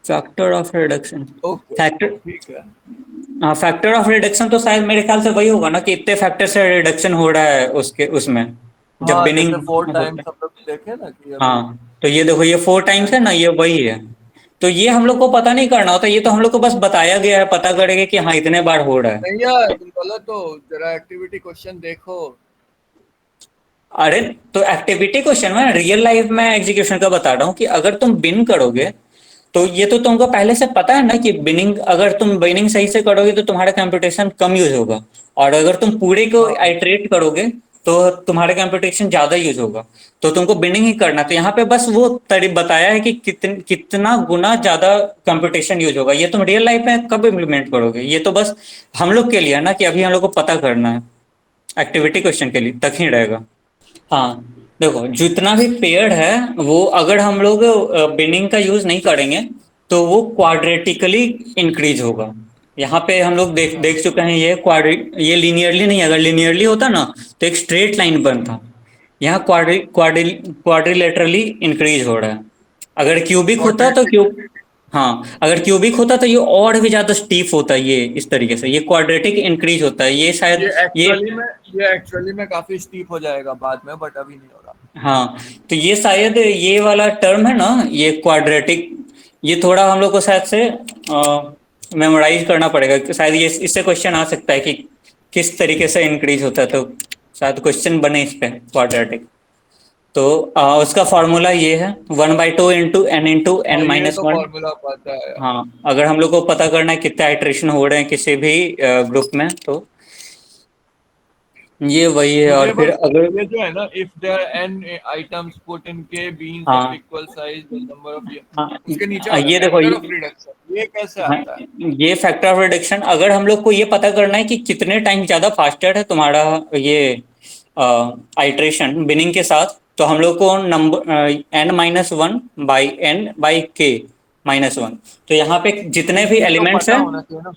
Factor of reduction, okay, factor, ठीक है। हाँ फैक्टर ऑफ रिडक्शन तो शायद मेरे ख्याल से वही होगा ना कि इतने फैक्टर से रिडक्शन हो रहा है उसके उसमें, जब हाँ, बिनिंग जैसे फोर होता टाइम्स है। हम लोग देखे ना कि अभी हाँ तो ये देखो, ये 4 टाइम्स है ना, टाइम। ये वही है। तो ये हम लोग को पता नहीं करना होता, ये तो हम लोग को बस बताया गया है, पता करेंगे कि हाँ इतने बार हो रहा है। नहीं यार, तुम गलत हो, जरा एक्टिविटी क्वेश्चन देखो। अरे तो एक्टिविटी क्वेश्चन में रियल लाइफ में एग्जीक्यूशन का बता रहा हूँ कि अगर तुम बिन करोगे, तो ये तो तुमको पहले से पता है ना कि बिनिंग, अगर तुम बिनिंग सही से करोगे तो तुम्हारा कंप्यूटेशन कम यूज होगा, और अगर तुम पूरे को हाँ, आइट्रेट करोगे तो तुम्हारा कंप्यूटेशन ज्यादा यूज होगा। तो तुमको बिनिंग ही करना, तो यहाँ पे बस वो बताया है कि कितना गुना ज्यादा कंप्यूटेशन यूज होगा। ये तुम रियल लाइफ में कब इम्प्लीमेंट करोगे? ये तो बस हम लोग के लिए है ना, कि अभी हम लोग को पता करना है, एक्टिविटी क्वेश्चन के लिए तक ही रहेगा। हाँ देखो, जितना भी पेड़ है वो अगर हम लोग बिनिंग का यूज नहीं करेंगे तो वो क्वाड्रेटिकली इंक्रीज होगा। यहाँ पे हम लोग देख हाँ, देख चुके हैं, ये लीनियरली नहीं, अगर लीनियरली होता ना तो एक स्ट्रेट लाइन बनता। यहाँ क्वाड्रिलेटरली इंक्रीज हो रहा है। अगर क्यूबिक होता तो क्वाड्रेटिक। हाँ अगर क्यूबिक होता तो ये और भी ज्यादा स्टीफ होता है, ये इस तरीके से, ये क्वाड्रेटिक इंक्रीज होता है, ये ये शायद ये एक्चुअली में ये एक्चुअली में काफी स्टीप हो जाएगा बाद में, बट अभी नहीं हो रहा। हाँ तो ये शायद ये वाला टर्म है ना, ये क्वाड्रेटिक, ये थोड़ा हम लोग को शायद से मेमोराइज करना पड़ेगा कि शायद ये इससे क्वेश्चन आ सकता है कि किस तरीके से इंक्रीज होता है, तो शायद क्वेश्चन बने इस पे क्वाड्रेटिक। तो उसका फॉर्मूला ये है, 1/2 × n × n हाँ, ये माइनस तो वन फॉर्मूला पता है यार। हाँ अगर हम लोग को पता करना है कितने आइट्रेशन हो रहे हैं किसी भी ग्रुप में, तो ये वही है। मुझे और फिर बस अगर ये जो है ना, if there n items put in k bins of हाँ equal size the number of ये, हाँ उसके नीचे वाला ये देखो, फैक्टर ऑफ रिडक्शन ये कैसे हाँ, आता है? ये फैक्टर ऑफ रिडक्शन, अगर हम लोग को ये पता करना है कि कितने टाइम ज्यादा फास्टर है तुम्हारा ये आइट्रेशन बिनिंग के साथ, तो हम लोग को नंबर n-1/n/k-1, तो यहाँ पे जितने भी ये तो एलिमेंट्स पता है, होना चाहिए ना।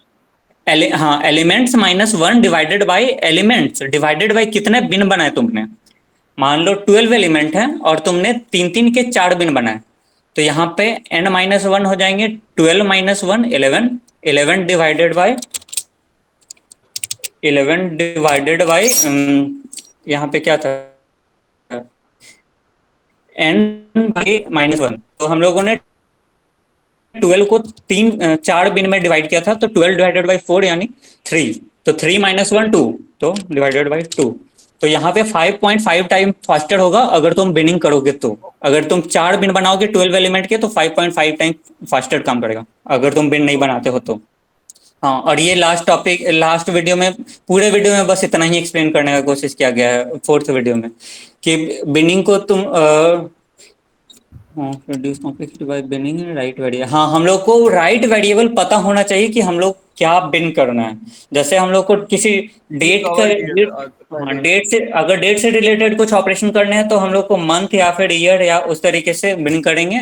हाँ elements -1 divided by elements divided by कितने बिन बनाए तुमने। मान लो 12 एलिमेंट है और तुमने तीन तीन के 4 बिन बनाए, तो यहाँ पे n-1 हो जाएंगे, 12 - 1 11, 11 डिवाइडेड बाई यहाँ पे क्या था, n/-1, तो हम लोगों ने 12 को 4 बिन में डिवाइड किया था, तो 12 डिवाइडेड बाई 4 यानी 3, तो 3 - 1 2, तो डिवाइडेड बाई 2। तो यहाँ पे 5.5 टाइम फास्टर होगा अगर तुम बिनिंग करोगे तो, अगर तुम 4 बिन बनाओगे 12 एलिमेंट के तो 5.5 टाइम फास्टर काम करेगा, अगर तुम बिन नहीं बनाते हो तो। हाँ और ये लास्ट टॉपिक, लास्ट वीडियो में, पूरे वीडियो में बस इतना ही एक्सप्लेन करने का कोशिश किया गया है, फोर्थ वीडियो में, कि बिनिंग को तुम reduce complexity by binning right variable. हाँ हम लोग को राइट वेरिएबल पता होना चाहिए कि हम लोग क्या बिन करना है। जैसे हम लोग को किसी ये डेट का कवर किए थे हाँ पहले ही। डेट से, अगर डेट से रिलेटेड कुछ ऑपरेशन करने हैं तो हम लोग को मंथ या फिर ईयर या उस तरीके से बिन करेंगे।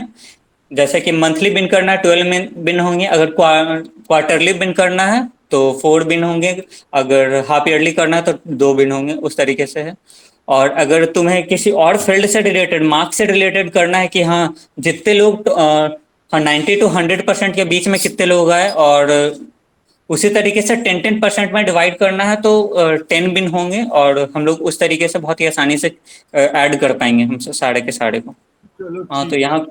जैसे कि मंथली बिन करना है 12 बिन होंगे, अगर क्वार्टरली बिन करना है तो 4 बिन होंगे, अगर हाफ ईयरली करना है तो 2 बिन होंगे, उस तरीके से है। और अगर तुम्हें किसी और फील्ड से रिलेटेड, मार्क्स से रिलेटेड करना है कि हाँ जितने लोग 90 to 100% के बीच में कितने लोग आए, और उसी तरीके से 10-10% में डिवाइड करना है तो 10 बिन होंगे, और हम लोग उस तरीके से बहुत ही आसानी से ऐड कर पाएंगे हम सारे के सारे को। चलो हाँ तो ठीक है। यहाँ एक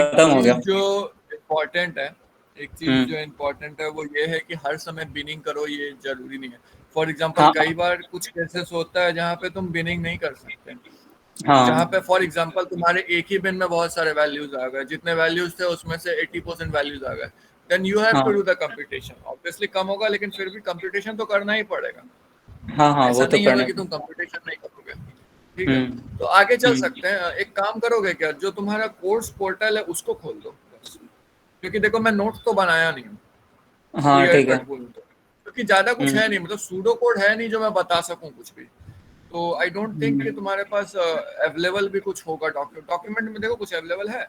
खत्म हो चीज गया। जो इम्पोर्टेंट है एक चीज हम्म। जो इम्पोर्टेंट है वो ये है कि हर समय बिनिंग करो, ये जरूरी नहीं है। फॉर एग्जांपल हाँ कई बार कुछ केसेस होता है जहाँ पे तुम बिनिंग नहीं कर सकते, जहाँ हाँ पे फॉर एग्जांपल तुम्हारे एक ही बिन में बहुत सारे वैल्यूज आ गए, जितने वैल्यूज थे उसमें से 80% वैल्यूज आ गए, देन यू हैव टू हाँ डू द कंप्यूटेशन। ऑब्वियसली कम होगा लेकिन फिर भी कंप्यूटेशन तो करना ही पड़ेगा। हाँ हाँ, वो ऐसा तो नहीं होगा करना। कि तुम कंप्यूटेशन नहीं करोगे। ठीक है, हम्म। तो आगे चल हम्म। सकते हैं। एक काम करोगे क्या, जो तुम्हारा कोर्स पोर्टल है उसको खोल दो बस। क्योंकि देखो मैं नोट तो बनाया नहीं हूँ, हाँ क्लियर ठीक है। कट बोलूँ तो, क्योंकि ज्यादा कुछ है हम्म। नहीं, मतलब सूडो कोड है नहीं जो मैं बता सकूं कुछ भी। तो आई डोंट थिंक कि हम्म। तुम्हारे पास अवेलेबल भी कुछ होगा। डॉक्यूमेंट में देखो कुछ अवेलेबल है।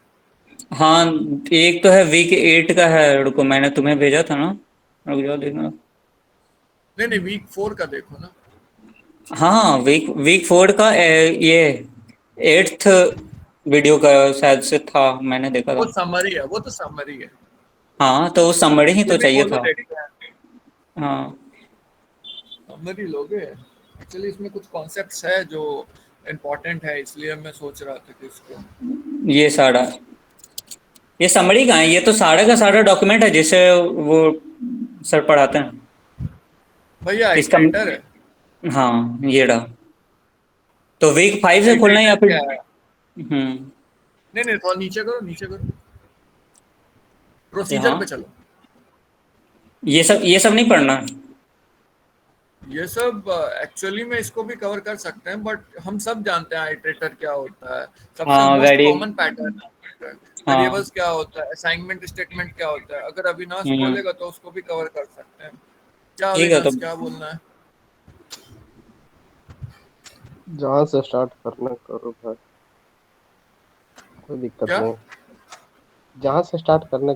हाँ, एक तो है वीक 8 का है, रुको मैंने तुम्हें भेजा था ना, रुक जाओ देखना। नहीं नहीं, वीक 4 का देखो ना। हाँ, वीक 4 का ये 8th वीडियो का शायद से था, मैंने देखा वो था। समरी है, वो तो समरी है। हाँ, तो वो समरी ही ये तो भी चाहिए खोलो था। देखते हैं। हाँ, समरी लोगे? एक्चुअली इसमें कुछ कॉन्सेप्ट्स है जो इम्पोर्टेंट है, इसलिए मैं सोच रहा था कि इसको। ये सारा, ये समरी का है, ये तो सारा का सारा डॉक्यूमेंट है जिसे वो सर पढ़ाते हैं। भैया इसका, आइटरेटर है। हाँ ये रहा। तो वीक 5 से खोलना है या आइटरेटर फिर? क्या है? हम्म। नहीं नहीं, थोड़ा नीचे करो, नीचे करो, प्रोसीजर पे हाँ, चलो। ये सब नहीं पढ़ना। ये सब एक्चुअली में इसको भी कवर कर सकते हैं, बट हम सब जानते हैं आइटरेटर क्या होता है। सबसे हाँ मोस्ट वेरी। कॉमन पैटर्न है। हाँ। वेरिएबल्स क्या होता है, असाइनमेंट स्टेटमेंट क्या होता है, अगर अविनाश हम्म। खोलेगा तो उसको भी कवर कर सकते हैं। क्या ठीक है तो। अविनाश, क्या बोलना है? जहाँ से स्टार्ट करना करो भाई, कोई दिक्कत क्या? नहीं। जहाँ से स्टार्ट करना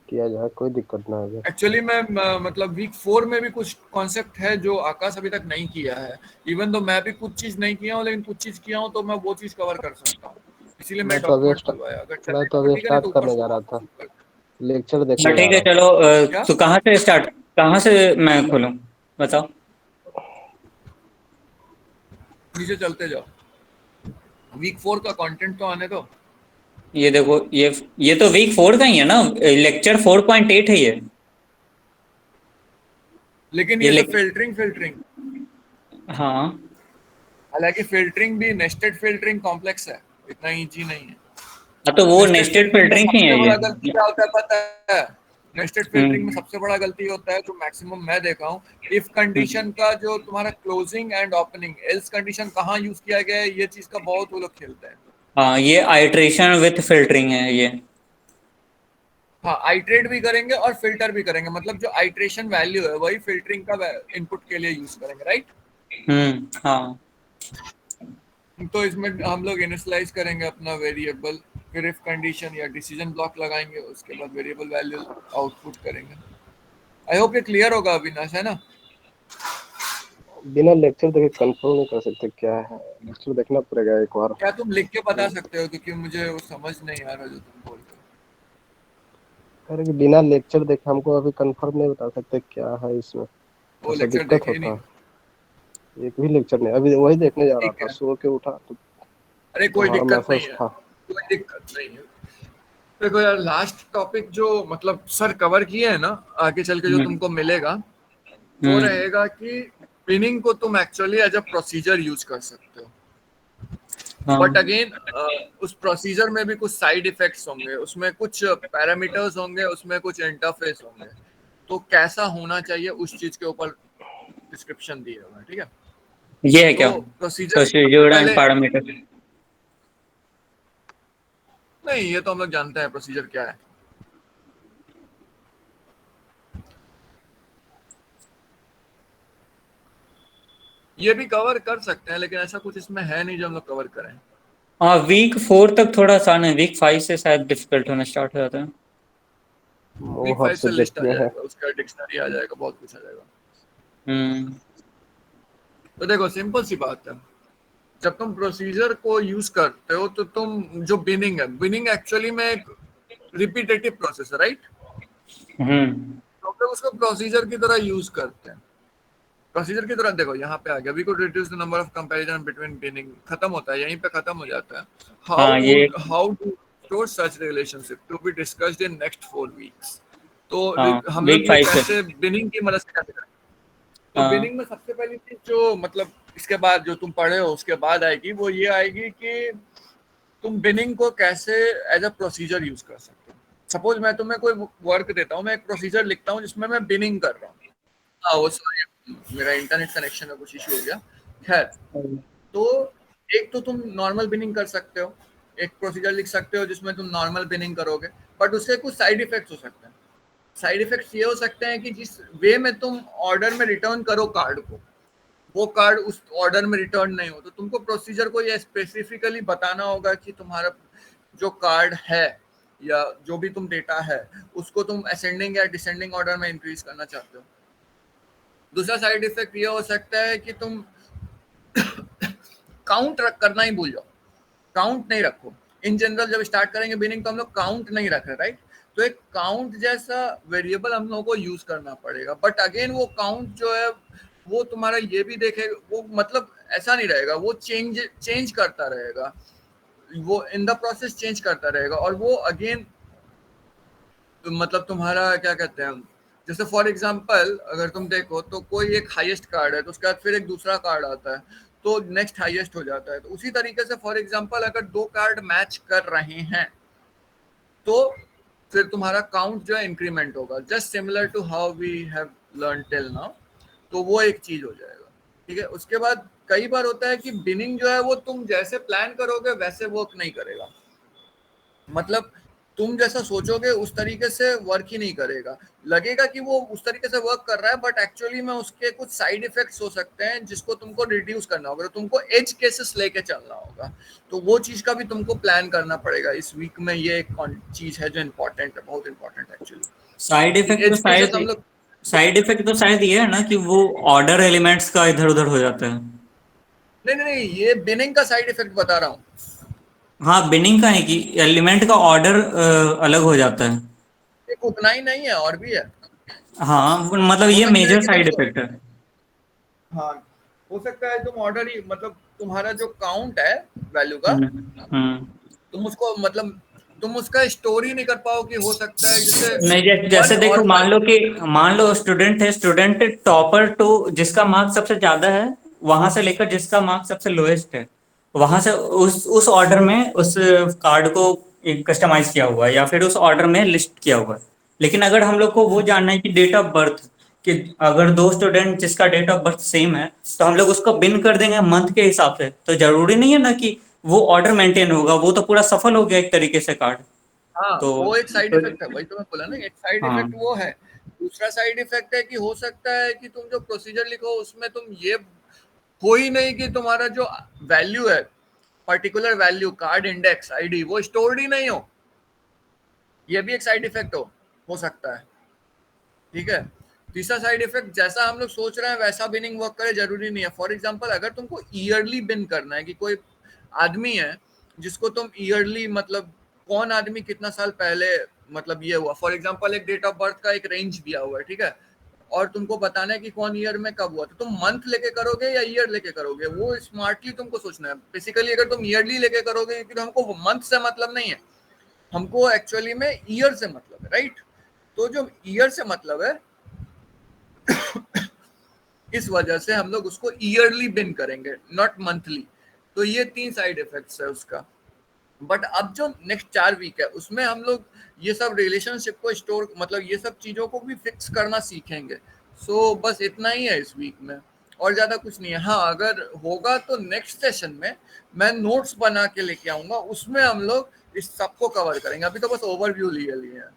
किया जाए, कोई दिक्कत ना है। एक्चुअली मैं मतलब वीक 4 में भी कुछ कॉन्सेप्ट है जो आकाश अभी तक नहीं किया है। इवन तो मैं भी कुछ चीज नहीं किया हूँ, लेकिन कुछ चीज किया हूँ, तो मैं वो चीज कवर कर सकता हूँ। इसीलिए मैं डॉक्यूमेंट खुलवाया, अगर मैं चलेगा तो तो अभी ठीक है, नहीं स्टार्ट तो ऊपर करने से जा रहा था, शुरू कर। लेक्चर देखने जा ठीक है रहा चलो, था। क्या? तो कहाँ से मैं खोलूँ, बताओ। नीचे चलते जाओ, वीक 4 का कंटेंट तो आने दो। ये देखो, ये तो वीक 4 का ही है ना, लेक्चर 4.8 है ये। लेकिन ये ये सब लेक फिल्टरिंग फिल्टरिंग, हाँ। हालांकि फिल्टरिंग भी नेस्टेड फिल्टरिंग कॉम्प्लेक्स है, इतना इजी नहीं है। हाँ, तो वो नेस्टेड नेस्टेड फिल्टरिंग में फिल्टरिंग ही है सबसे बड़ा गलती ये। क्या होता है पता है? नेस्टेड फिल्टरिंग में हम्म। सबसे बड़ा गलती होता है जो मैक्सिमम मैं देखा हूँ, इफ हम्म। कंडीशन का जो तुम्हारा closing and opening, else condition कहाँ यूज किया गया है, ये चीज का बहुत वो लोग खेलते हैं। हाँ, ये आइट्रेशन विथ फिल्टरिंग है ये। हाँ, आइट्रेट भी करेंगे और फिल्टर भी करेंगे, मतलब जो आइट्रेशन वैल्यू है वही फिल्टरिंग का इनपुट के लिए यूज करेंगे, राइट? हाँ। तो इसमें हम लोग इनिशियलाइज करेंगे अपना वेरिएबल, फिर इफ कंडीशन या डिसीजन ब्लॉक लगाएंगे, उसके बाद वेरिएबल वैल्यू आउटपुट करेंगे। आई होप ये क्लियर होगा अविनाश, है ना? बिना लेक्चर देखे कंफर्म नहीं कर सकते क्या है, लेक्चर देखना पड़ेगा एक बार। क्या तुम लिख के बता सकते हो, क्योंकि मुझे वो समझ नहीं आ रहा जो तुम बोल रहे अरे कि बिना लेक्चर देखे हमको अभी कंफर्म नहीं बता सकते क्या है इसमें, हो? वो ऐसा लेक्चर दिक्कत देखे ही होता नहीं। है। एक भी लेक्चर नहीं, अभी वही देखने जा रहा ठीक था, है, सो के उठा तो अरे कोई तुम्हारा दिक्कत नहीं मैसेज है, था। कोई दिक्कत नहीं है। देखो यार, लास्ट टॉपिक जो मतलब सर कवर किए हैं ना, आगे चल के जो हम्म। तुमको मिलेगा वो हम्म। रहेगा कि पिनिंग को तुम actually as a procedure use कर सकते हो। बट हाँ, अगेन उस प्रोसीजर में भी कुछ साइड इफेक्ट्स होंगे, उसमें कुछ पैरामीटर्स होंगे, उसमें कुछ इंटरफेस होंगे। तो कैसा होना चाहिए उस चीज के ऊपर डिस्क्रिप्शन दिया हुआ है, ठीक है? ये है क्या, तो प्रोसीजर सबसे प्रोसीजर एंड पहले, पैरामीटर? नहीं ये तो हम लोग जानते हैं प्रोसीजर क्या है। ये भी कवर कर सकते हैं, लेकिन ऐसा कुछ इसमें है नहीं जो हम लोग कवर करें। हाँ, वीक 4 तक थोड़ा आसान है, वीक 5 से शायद डिफिकल्ट होना स्टार्ट हो जाता है। वीक वो हर 5 से लिस्ट सब्जेक्ट आ में है। जाएगा, उसका डिक्शनरी आ जाएगा, बहुत कुछ आ जाएगा। हम्म। तो देखो सिंपल सी बात है, जब तुम प्रोसीजर को यूज करते हो तो तुम जो बिनिंग है, बिनिंग एक्चुअली में एक रिपीटेटिव प्रोसेस है, राइट? हम्म। तो हम लोग उसको प्रोसीजर की तरह यूज करते हैं। प्रोसीजर की तरह देखो, यहाँ पे आ गया, we could reduce the number of comparison between binning, खत्म होता है यहीं पे, खत्म हो जाता है। हाँ ये। How to store such relationship to be discussed in next 4 weeks. तो हाँ, हम लोग वीक ये फाइव से। कैसे बिनिंग की मदद से कैसे करेंगे? तो बिनिंग में सबसे पहली चीज जो मतलब इसके बाद जो तुम पढ़े हो उसके बाद आएगी वो ये आएगी कि तुम बिनिंग को कैसे एज अ प्रोसीजर यूज कर सकते हो। सपोज मैं तुम्हें कोई वर्क देता हूँ, मैं एक प्रोसीजर लिखता हूँ जिसमें मैं बिनिंग कर रहा हूँ। हाँ वो सॉरी मेरा इंटरनेट कनेक्शन में कुछ इशू हो गया। खैर, तो एक तो तुम नॉर्मल बिनिंग कर सकते हो, एक प्रोसीजर लिख सकते हो जिसमें तुम नॉर्मल बिनिंग करोगे, बट उसके कुछ साइड इफेक्ट्स हो सकते हैं। साइड इफेक्ट्स ये हो सकते हैं कि जिस वे में तुम ऑर्डर में रिटर्न करो कार्ड को, वो कार्ड उस ऑर्डर में रिटर्न नहीं हो, तो तुमको प्रोसीजर को ये स्पेसिफिकली बताना होगा कि तुम्हारा जो कार्ड है या जो भी तुम डेटा है उसको तुम असेंडिंग या डिसेंडिंग ऑर्डर में इंक्रीज करना चाहते हो। दूसरा साइड इफेक्ट ये हो सकता है कि तुम काउंट करना ही भूल जाओ, काउंट नहीं रखो। इन जनरल जब स्टार्ट करेंगे बिनिंग तो हम लोग काउंट नहीं रख रहे, राइट? तो एक काउंट जैसा वेरिएबल हम लोगों को यूज करना पड़ेगा, बट अगेन वो काउंट जो है वो तुम्हारा ये भी देखेगा, वो मतलब ऐसा नहीं रहेगा, वो चेंज करता रहेगा, वो इन द प्रोसेस चेंज करता रहेगा, और वो अगेन मतलब तुम्हारा क्या कहते हैं, जैसे फॉर एग्जांपल अगर तुम देखो तो कोई एक हाईएस्ट कार्ड है तो उसके बाद फिर एक दूसरा कार्ड आता है तो नेक्स्ट हाईएस्ट हो जाता है। तो उसी तरीके से फॉर एग्जांपल अगर दो कार्ड मैच कर रहे हैं तो फिर तुम्हारा काउंट जो है इंक्रीमेंट होगा, just similar to how we have learn till now. तो वो एक चीज हो जाएगा, ठीक है। उसके बाद कई बार होता है कि बिनिंग जो है वो तुम जैसे प्लान करोगे वैसे वर्क नहीं करेगा, मतलब तुम जैसा सोचोगे उस तरीके से वर्क ही नहीं करेगा। लगेगा कि वो उस तरीके से वर्क कर रहा है, बट एक्चुअली में उसके कुछ साइड इफेक्ट्स हो सकते हैं जिसको तुमको रिड्यूस करना होगा, तो तुमको एज केसेस लेके चलना होगा। तो वो चीज का भी तुमको प्लान करना पड़ेगा इस वीक में। ये एक चीज है जो इम्पोर्टेंट है, बहुत इंपॉर्टेंट एक्चुअली। साइड इफेक्ट तो एज केसेस हम लोग शायद ये है ना कि वो ऑर्डर एलिमेंट्स का इधर उधर हो जाता है। नहीं, ये बिनिंग का साइड इफेक्ट बता रहा हूँ। हाँ, बिनिंग का है कि एलिमेंट का ऑर्डर अलग हो जाता है। एक उतना ही नहीं है, और भी है। हाँ मतलब हो ये सकता है मेजर कि साइड तुम इफेक्ट है। हाँ हो सकता है तुम ऑर्डर ही मतलब तुम्हारा जो काउंट है वैल्यू का, हम्म हम्म। तुम उसको मतलब तुम उसका स्टोर ही नहीं कर पाओ, कि हो सकता है जैसे नहीं, जैसे 1 देखो, और 5। मान लो स्टूडेंट है, स्टूडेंट टॉपर टू जिसका मार्क्स सबसे ज्यादा है, वहां से लेकर जिसका मार्क्स सबसे लोएस्ट है, वहां से उस ऑर्डर में उस कार्ड को कस्टमाइज किया हुआ है या फिर उस ऑर्डर में लिस्ट किया हुआ है। लेकिन अगर हम लोग को वो जानना है कि डेट ऑफ बर्थ, कि अगर दो स्टूडेंट जिसका डेट ऑफ बर्थ सेम है तो हम लोग उसको बिन कर देंगे मंथ के हिसाब से, तो जरूरी नहीं है ना कि वो ऑर्डर मेंटेन होगा, वो तो पूरा सफल हो गया एक तरीके से कार्ड। हाँ तो, वो एक साइड तो इफेक्ट है, वही तो मैं बोला ना, एक साइड इफेक्ट हाँ वो है। दूसरा साइड इफेक्ट है कि हो सकता है कि तुम जो प्रोसीजर लिखो उसमें तुम ये हो ही नहीं कि तुम्हारा जो वैल्यू है, particular value card index ID, वो स्टोर्ड ही नहीं हो। ये भी एक साइड इफेक्ट हो सकता है, ठीक है। तीसरा साइड इफेक्ट, जैसा हम लोग सोच रहे हैं वैसा बिनिंग वर्क करे जरूरी नहीं है। फॉर एग्जांपल अगर तुमको ईयरली बिन करना है, कि कोई आदमी है जिसको तुम ईयरली मतलब कौन आदमी कितना साल पहले मतलब ये हुआ, फॉर एग्जांपल एक डेट ऑफ बर्थ का एक रेंज दिया हुआ है, ठीक है, और तुमको बताना है कि कौन ईयर में कब हुआ, तो तुम मंथ लेके करोगे या ईयर लेके करोगे, वो स्मार्टली तुमको सोचना है। बेसिकली अगर तुम ईयरली लेके करोगे, क्योंकि तो हमको मंथ से मतलब नहीं है, हमको एक्चुअली में ईयर से मतलब है, राइट। तो जो ईयर से मतलब है इस वजह से हम लोग उसको ईयरली बिन करेंगे, नॉट मंथली। तो ये 3 साइड इफेक्ट्स है उसका। बट अब जो नेक्स्ट 4 वीक है उसमें हम लोग ये सब रिलेशनशिप को स्टोर मतलब ये सब चीजों को भी फिक्स करना सीखेंगे। सो बस इतना ही है इस वीक में, और ज्यादा कुछ नहीं है। हाँ अगर होगा तो नेक्स्ट सेशन में मैं नोट्स बना के लेके आऊंगा, उसमें हम लोग इस सबको कवर करेंगे। अभी तो बस ओवरव्यू लिए हैं।